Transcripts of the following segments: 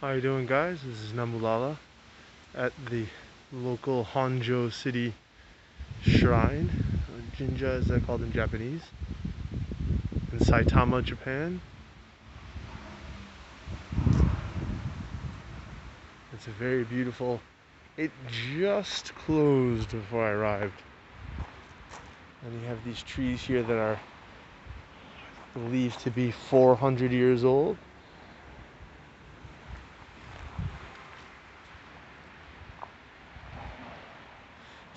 How you doing, guys? This is Namulala at the local Honjo City Shrine, or Jinja as they're called in Japanese, in Saitama, Japan. It's a very beautiful. It just closed before I arrived. And you have these trees here that are believed to be 400 years old.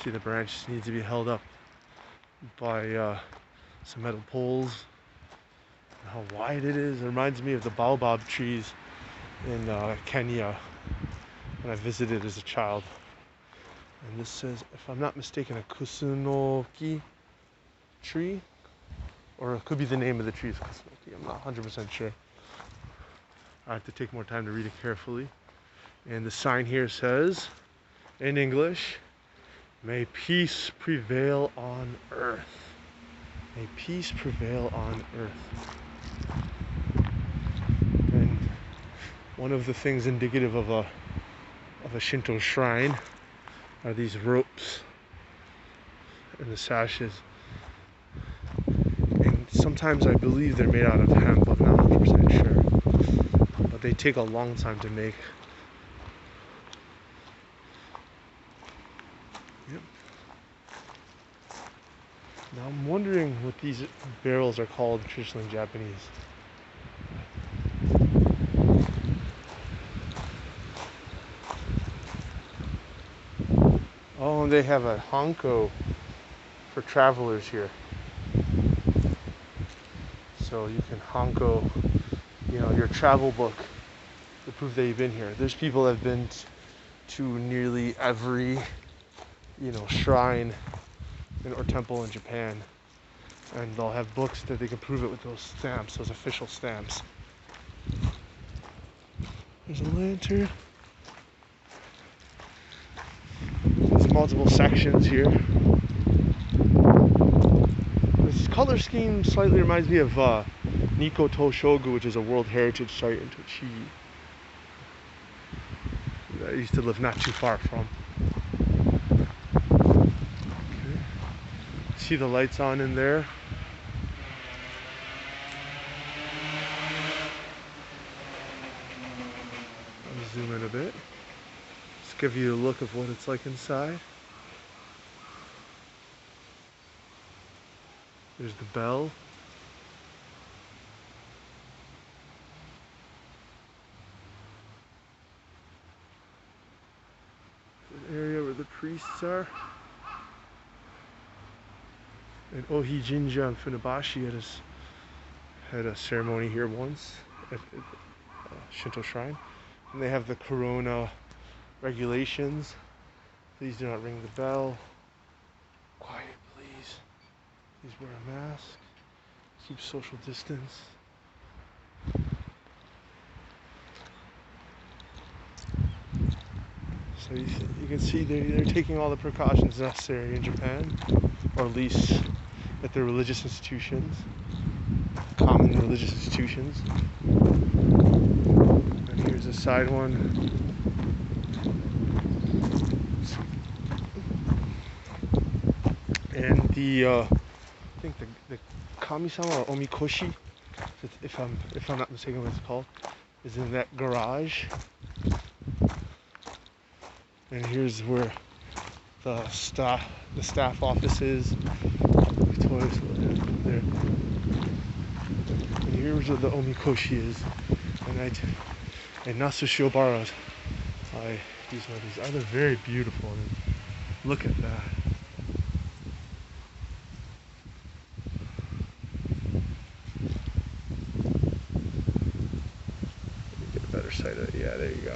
See, the branch needs to be held up by some metal poles. How wide it is. It reminds me of the baobab trees in Kenya when I visited as a child. And this says, if I'm not mistaken, a kusunoki tree, or it could be the name of the tree is kusunoki. I'm not 100% sure. I have to take more time to read it carefully. And the sign here says, in English, "May peace prevail on earth." May peace prevail on earth. And one of the things indicative of a Shinto shrine are these ropes and the sashes. And sometimes I believe they're made out of hemp, I'm not 100% sure. But they take a long time to make. Yep. Now I'm wondering what these barrels are called traditionally in Japanese. Oh, and they have a hanko for travelers here. So you can hanko, your travel book to prove that you've been here. There's people that have been to nearly every, shrine or temple in Japan, and they'll have books that they can prove it with those stamps, those official stamps. There's a lantern. There's multiple sections here. This color scheme slightly reminds me of Nikko Toshogu, which is a World Heritage Site in Tochigi that I used to live not too far from. Okay. See the lights on in there? I'll zoom in a bit. Just give you a look of what it's like inside. There's the bell. The area where the priests are. And Ohi Jinja and Funabashi had a ceremony here once at Shinto shrine. And they have the corona regulations. Please do not ring the bell. Quiet, please. Please wear a mask. Keep social distance. So you can see they're taking all the precautions necessary in Japan, or at least at their religious institutions, common religious institutions. And here's a side one. And I think the Kamisama or Omikoshi, if I'm not mistaken what it's called, is in that garage. And here's where the staff office is. The toilets there. And here's where the Omikoshi is. And Nasu Shiobaras. I use one of these. Oh, they're very beautiful. And look at that. Get a better sight of it. Yeah, there you go.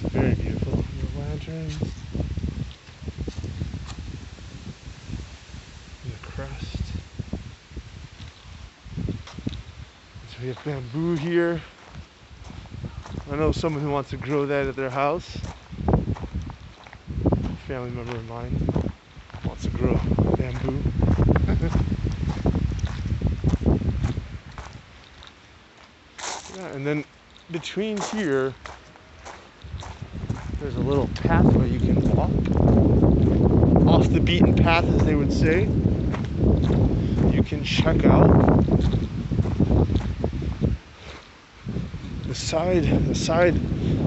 Very beautiful. The lanterns. And the crest. So we have bamboo here. I know someone who wants to grow that at their house. family member of mine wants to grow bamboo. Yeah, and then between here, there's a little pathway you can walk. Off the beaten path, as they would say. You can check out the side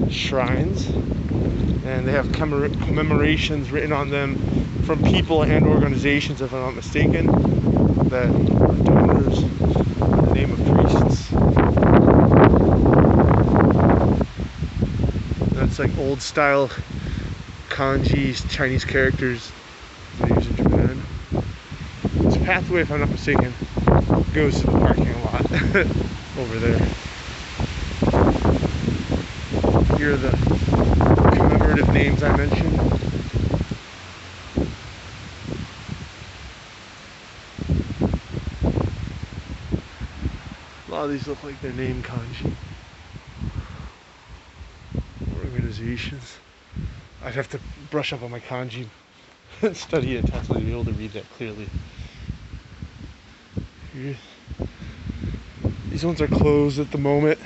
shrines, and they have commemorations written on them from people and organizations, if I'm not mistaken, that are donors in the name of priests. That's like old style kanji Chinese characters they use in Japan. This pathway, if I'm not mistaken, goes to the parking lot over there. Here are the commemorative names I mentioned. A lot of these look like they're named kanji organizations. I'd have to brush up on my kanji and study it intensely to be able to read that clearly. Here, these ones are closed at the moment.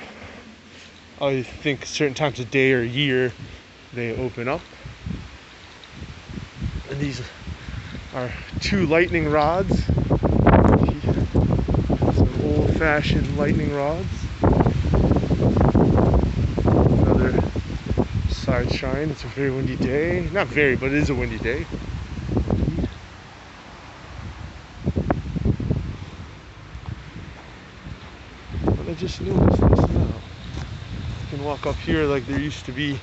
I think certain times of day or year they open up. And these are 2 lightning rods. Some old-fashioned lightning rods. Another side shrine. It's a very windy day. Not very, but it is a windy day. But I just noticed this now. You can walk up here like there used to be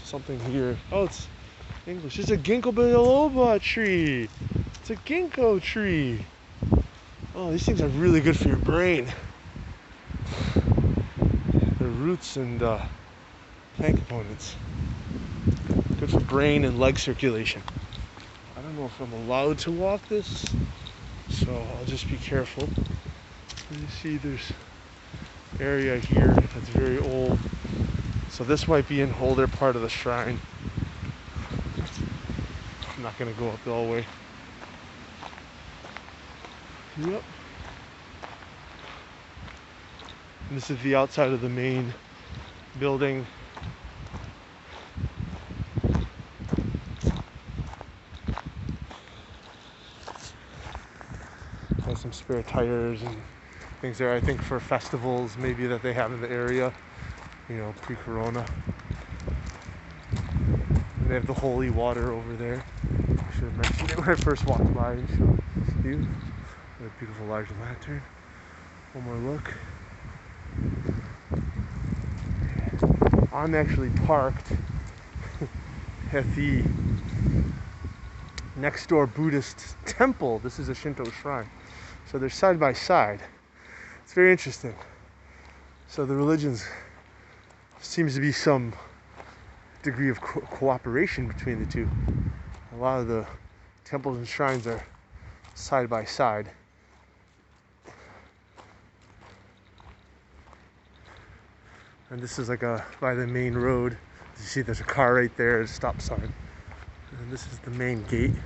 something here. Oh, it's English. It's a ginkgo biloba tree. It's a ginkgo tree. Oh, these things are really good for your brain. The roots and plant components. Good for brain and leg circulation. I don't know if I'm allowed to walk this, so I'll just be careful. You see there's area here that's very old. So this might be an older part of the shrine. I'm not going to go up the whole way. Yep. And this is the outside of the main building. Has some spare tires and things there, I think, for festivals maybe that they have in the area, you know, pre-corona. And they have the holy water over there. I should have mentioned it when I first walked by and showed you. A beautiful large lantern. One more look. I'm actually parked at the next door Buddhist temple. This is a Shinto shrine. So they're side by side. It's very interesting. So the religions seems to be some degree of cooperation between the two. A lot of the temples and shrines are side by side. And this is like by the main road. As you see, there's a car right there, a stop sign. And this is the main gate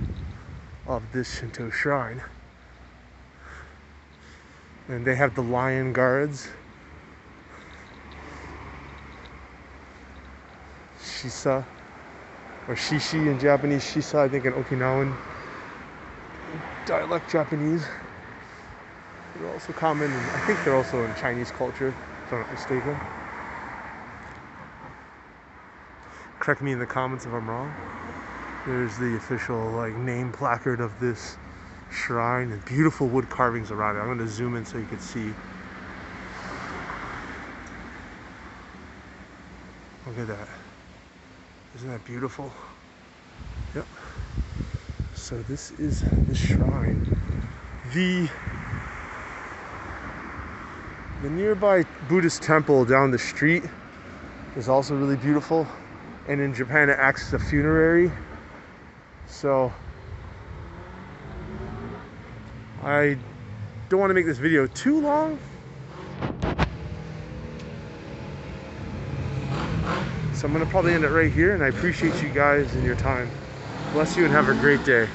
of this Shinto shrine. And they have the lion guards. Shisa, or shishi in Japanese, shisa, I think in Okinawan dialect Japanese. They're also common, I think they're also in Chinese culture, if I'm not mistaken. Correct me in the comments if I'm wrong. There's the official name placard of this shrine and beautiful wood carvings around it. I'm going to zoom in so you can see. Look at that. Isn't that beautiful? Yep. So this is the shrine. The nearby Buddhist temple down the street is also really beautiful. And in Japan it acts as a funerary. So I don't want to make this video too long. So I'm going to probably end it right here, and I appreciate you guys and your time. Bless you and have a great day.